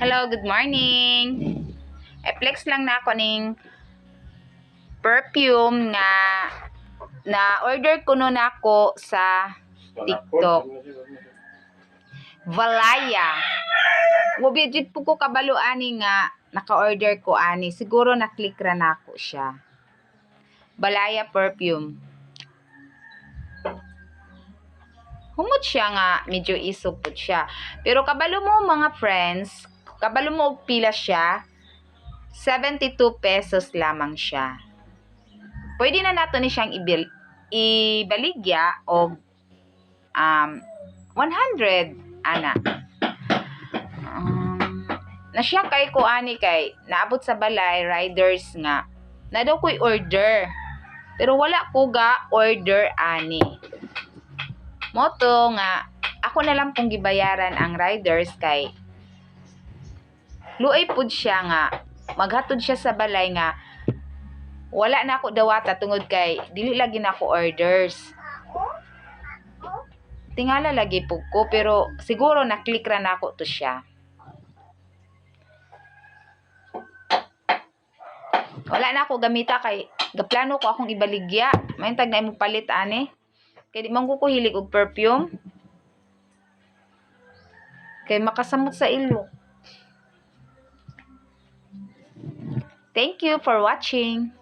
Hello, good morning. I-flex lang na ako ning perfume na order ko nun ako sa TikTok. Valaya. Wabidjit po ko kabalo ani nga naka-order ko ani. Siguro na-click ra na ako siya. Valaya perfume. Humot siya nga, medyo isog po siya. Pero kabalo mo mga friends, kabalo mo pila siya, 72 pesos lamang siya. Pwede na nato ni siyang ibaligya o 100 ana. Na siya kay ko ani kay naabot sa balay riders nga. Na daw ko'y order. Pero wala ko ga order ani. Moto nga ako na lang pong gibayaran ang riders kay luay pud siya nga maghatod siya sa balay nga wala na ako dawata tungod kay dili lagi na ako orders. Tingala lagi pug ko pero siguro na-click ra na ako to siya. Wala na ako gamita kay gaplano ko akong ibaligya. May tag na imo palit ani. Kay di man ko hilig og perfume. Kay makasamot sa ilo. Thank you for watching.